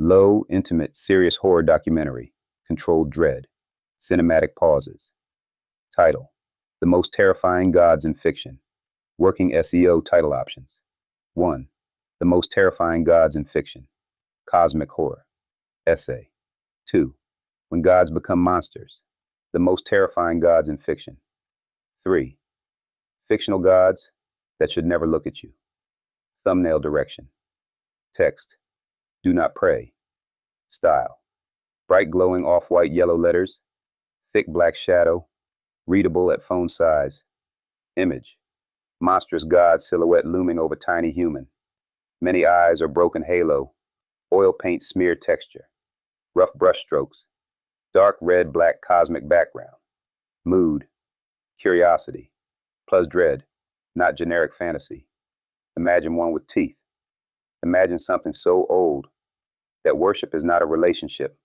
Low, intimate, serious horror documentary. Controlled dread. Cinematic pauses. Title: The Most Terrifying Gods in Fiction. Working SEO title options. 1. The Most Terrifying Gods in Fiction. Cosmic Horror. Essay. 2. When Gods Become Monsters. The Most Terrifying Gods in Fiction. 3. Fictional Gods That Should Never Look at You. Thumbnail direction. Text: Do not pray. Style: bright glowing off-white yellow letters, thick black shadow, readable at phone size. Image: monstrous god silhouette looming over tiny human. Many eyes or broken halo, oil paint smear texture, rough brush strokes, dark red black cosmic background. Mood: curiosity, plus dread, not generic fantasy. Imagine one with teeth. Imagine something so old that worship is not a relationship,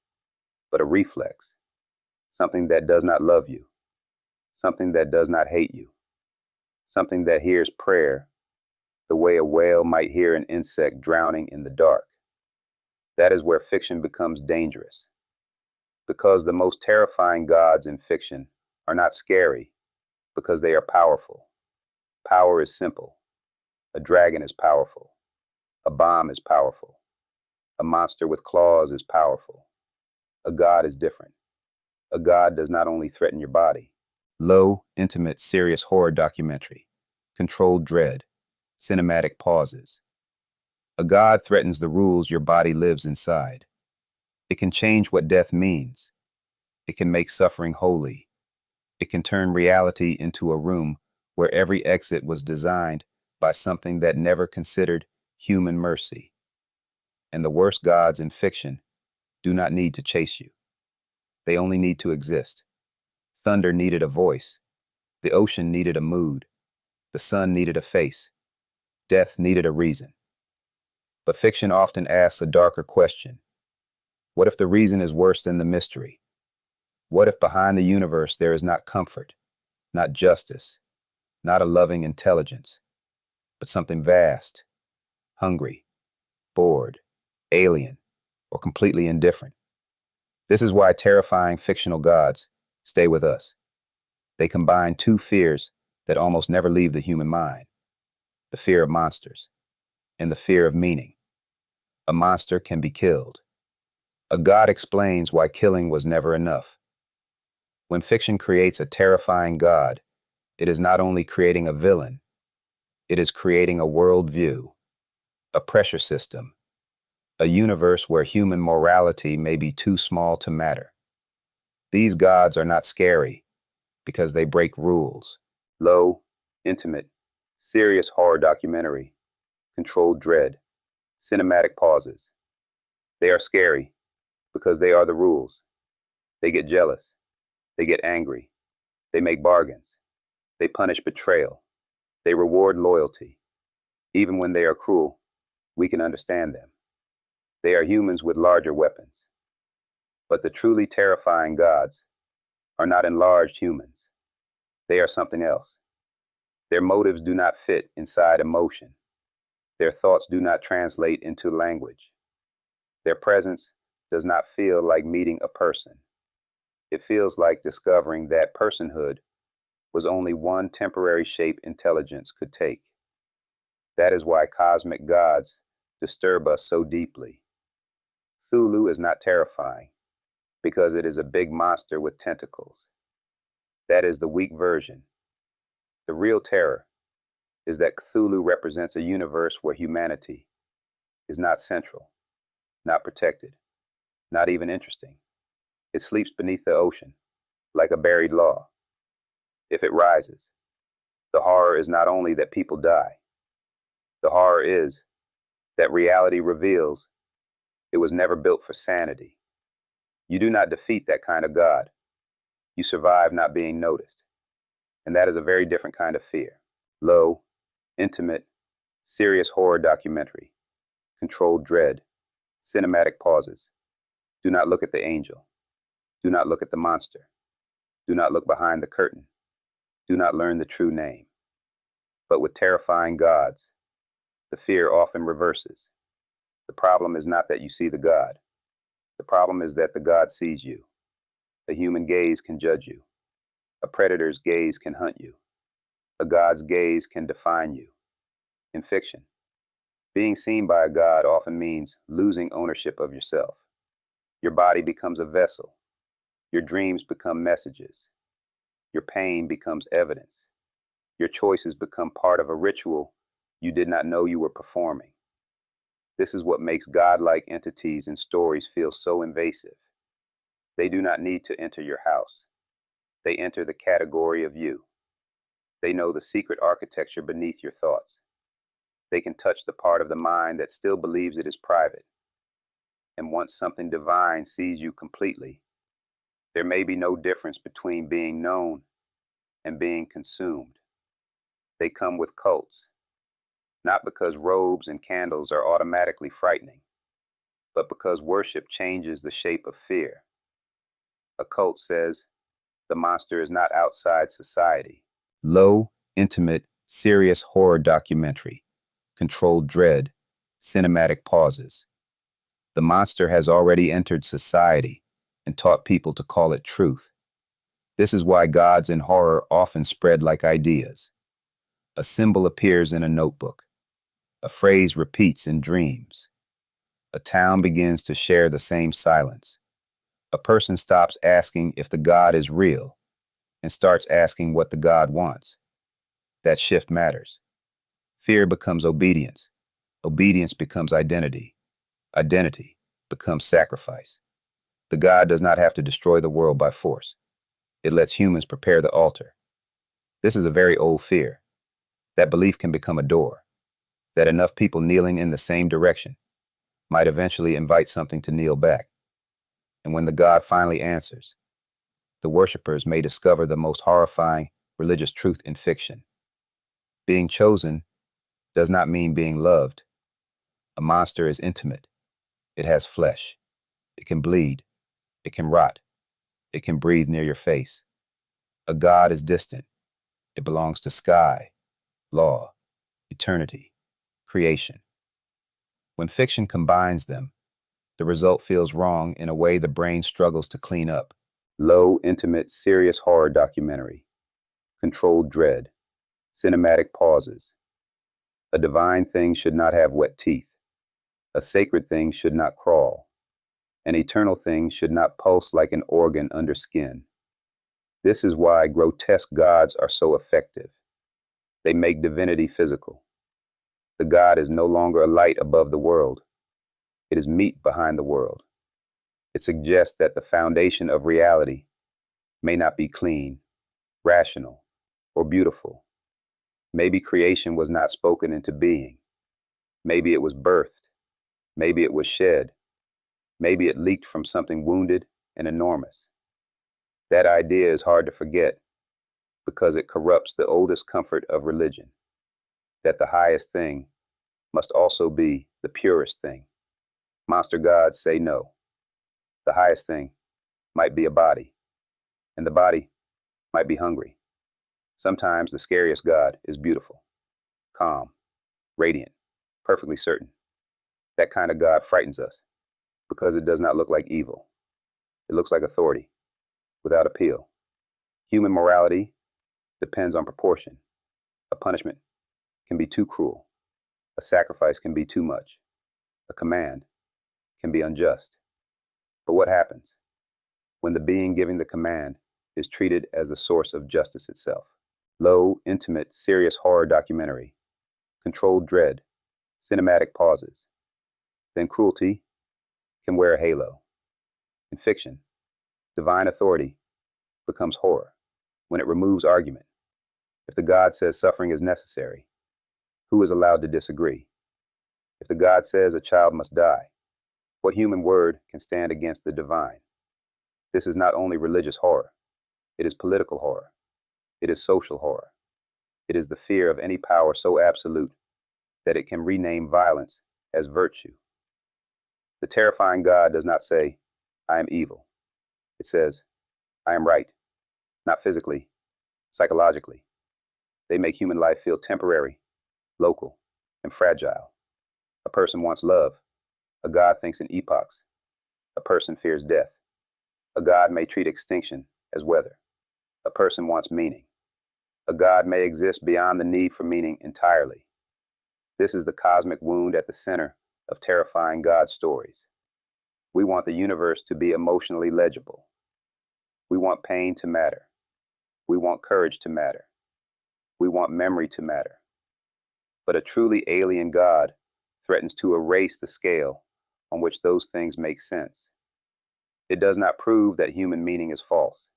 but a reflex. Something that does not love you. Something that does not hate you. Something that hears prayer the way a whale might hear an insect drowning in the dark. That is where fiction becomes dangerous. Because the most terrifying gods in fiction are not scary, because they are powerful. Power is simple. A dragon is powerful. A bomb is powerful. A monster with claws is powerful. A god is different. A god does not only threaten your body. Low, intimate, serious horror documentary. Controlled dread. Cinematic pauses. A god threatens the rules your body lives inside. It can change what death means. It can make suffering holy. It can turn reality into a room where every exit was designed by something that never considered human mercy. And the worst gods in fiction do not need to chase you. They only need to exist. Thunder needed a voice. The ocean needed a mood. The sun needed a face. Death needed a reason. But fiction often asks a darker question. What if the reason is worse than the mystery? What if behind the universe there is not comfort, not justice, not a loving intelligence, but something vast, hungry, bored, alien, or completely indifferent? This is why terrifying fictional gods stay with us. They combine two fears that almost never leave the human mind: the fear of monsters and the fear of meaning. A monster can be killed. A god explains why killing was never enough. When fiction creates a terrifying god, it is not only creating a villain, it is creating a worldview, a pressure system, a universe where human morality may be too small to matter. These gods are not scary because they break rules. Low, intimate, serious horror documentary. Controlled dread. Cinematic pauses. They are scary because they are the rules. They get jealous. They get angry. They make bargains. They punish betrayal. They reward loyalty. Even when they are cruel, we can understand them. They are humans with larger weapons. But the truly terrifying gods are not enlarged humans. They are something else. Their motives do not fit inside emotion. Their thoughts do not translate into language. Their presence does not feel like meeting a person. It feels like discovering that personhood was only one temporary shape intelligence could take. That is why cosmic gods disturb us so deeply. Cthulhu is not terrifying because it is a big monster with tentacles. That is the weak version. The real terror is that Cthulhu represents a universe where humanity is not central, not protected, not even interesting. It sleeps beneath the ocean, like a buried law. If it rises, the horror is not only that people die. The horror is that reality reveals it was never built for sanity. You do not defeat that kind of God. You survive not being noticed. And that is a very different kind of fear. Low, intimate, serious horror documentary. Controlled dread. Cinematic pauses. Do not look at the angel. Do not look at the monster. Do not look behind the curtain. Do not learn the true name. But with terrifying gods, the fear often reverses. The problem is not that you see the god. The problem is that the God sees you. A human gaze can judge you. A predator's gaze can hunt you. A God's gaze can define you. In fiction, being seen by a God often means losing ownership of yourself. Your body becomes a vessel. Your dreams become messages. Your pain becomes evidence. Your choices become part of a ritual you did not know you were performing. This is what makes godlike entities in stories feel so invasive. They do not need to enter your house. They enter the category of you. They know the secret architecture beneath your thoughts. They can touch the part of the mind that still believes it is private. And once something divine sees you completely, there may be no difference between being known and being consumed. They come with cults, not because robes and candles are automatically frightening, but because worship changes the shape of fear. A cult says the monster is not outside society. Low, intimate, serious horror documentary. Controlled dread, cinematic pauses. The monster has already entered society and taught people to call it truth. This is why gods in horror often spread like ideas. A symbol appears in a notebook. A phrase repeats in dreams. A town begins to share the same silence. A person stops asking if the god is real and starts asking what the god wants. That shift matters. Fear becomes obedience. Obedience becomes identity. Identity becomes sacrifice. The god does not have to destroy the world by force. It lets humans prepare the altar. This is a very old fear. That belief can become a door, that enough people kneeling in the same direction might eventually invite something to kneel back. And when the god finally answers, the worshippers may discover the most horrifying religious truth in fiction. Being chosen does not mean being loved. A monster is intimate. It has flesh. It can bleed. It can rot. It can breathe near your face. A god is distant. It belongs to sky, law, eternity, creation. When fiction combines them, the result feels wrong in a way the brain struggles to clean up. Low, intimate, serious horror documentary. Controlled dread. Cinematic pauses. A divine thing should not have wet teeth. A sacred thing should not crawl. An eternal thing should not pulse like an organ under skin. This is why grotesque gods are so effective. They make divinity physical. The god is no longer a light above the world. It is meat behind the world. It suggests that the foundation of reality may not be clean, rational, or beautiful. Maybe creation was not spoken into being. Maybe it was birthed. Maybe it was shed. Maybe it leaked from something wounded and enormous. That idea is hard to forget because it corrupts the oldest comfort of religion, that the highest thing must also be the purest thing. Monster gods say no. The highest thing might be a body, and the body might be hungry. Sometimes the scariest god is beautiful, calm, radiant, perfectly certain. That kind of god frightens us because it does not look like evil. It looks like authority, without appeal. Human morality depends on proportion. A punishment can be too cruel. A sacrifice can be too much. A command can be unjust. But what happens when the being giving the command is treated as the source of justice itself? Low, intimate, serious horror documentary. Controlled dread. Cinematic pauses. Then cruelty can wear a halo. In fiction, divine authority becomes horror when it removes argument. If the god says suffering is necessary, who is allowed to disagree? If the god says a child must die, what human word can stand against the divine? This is not only religious horror, it is political horror. It is social horror. It is the fear of any power so absolute that it can rename violence as virtue. The terrifying God does not say, I am evil. It says, I am right, not physically, psychologically. They make human life feel temporary, local, and fragile. A person wants love. A God thinks in epochs. A person fears death. A god may treat extinction as weather. A person wants meaning. A god may exist beyond the need for meaning entirely. This is the cosmic wound at the center of terrifying God stories. We want the universe to be emotionally legible. We want pain to matter. We want courage to matter. We want memory to matter. But a truly alien God threatens to erase the scale on which those things make sense. It does not prove that human meaning is false.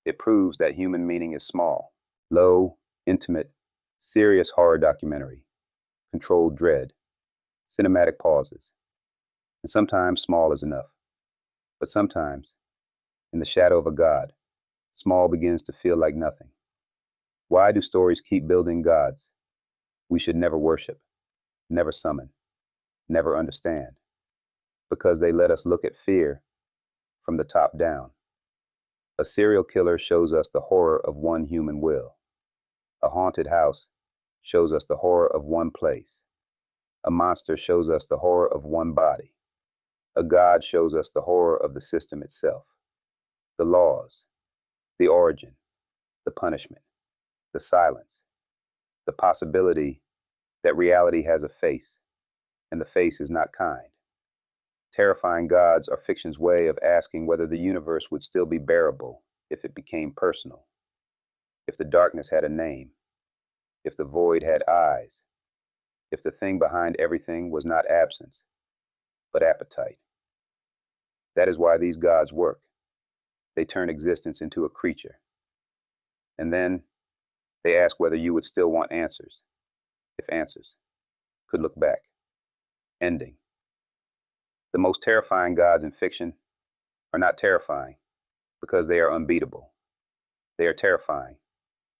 It proves that human meaning is small, low, intimate, serious horror documentary, controlled dread, cinematic pauses. And sometimes small is enough. But sometimes, in the shadow of a god, small begins to feel like nothing. Why do stories keep building gods we should never worship, never summon, never understand? Because they let us look at fear from the top down. A serial killer shows us the horror of one human will. A haunted house shows us the horror of one place. A monster shows us the horror of one body. A god shows us the horror of the system itself. The laws, the origin, the punishment, the silence, the possibility that reality has a face, and the face is not kind. Terrifying gods are fiction's way of asking whether the universe would still be bearable if it became personal, if the darkness had a name, if the void had eyes, if the thing behind everything was not absence, but appetite. That is why these gods work. They turn existence into a creature. And then they ask whether you would still want answers, if answers could look back. Ending. The most terrifying gods in fiction are not terrifying because they are unbeatable. They are terrifying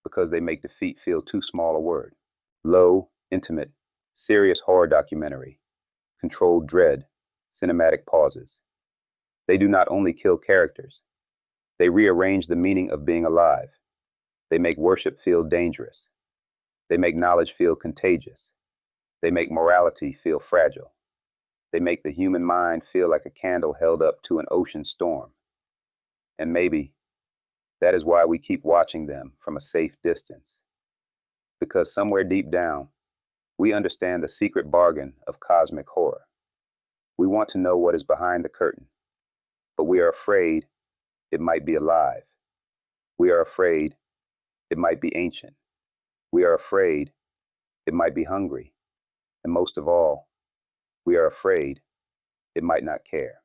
because they make defeat feel too small a word. Low, intimate, serious horror documentary, controlled dread, cinematic pauses. They do not only kill characters, they rearrange the meaning of being alive. They make worship feel dangerous. They make knowledge feel contagious. They make morality feel fragile. They make the human mind feel like a candle held up to an ocean storm. And maybe that is why we keep watching them from a safe distance. Because somewhere deep down, we understand the secret bargain of cosmic horror. We want to know what is behind the curtain, but we are afraid it might be alive. We are afraid it might be ancient. We are afraid it might be hungry. And most of all, we are afraid it might not care.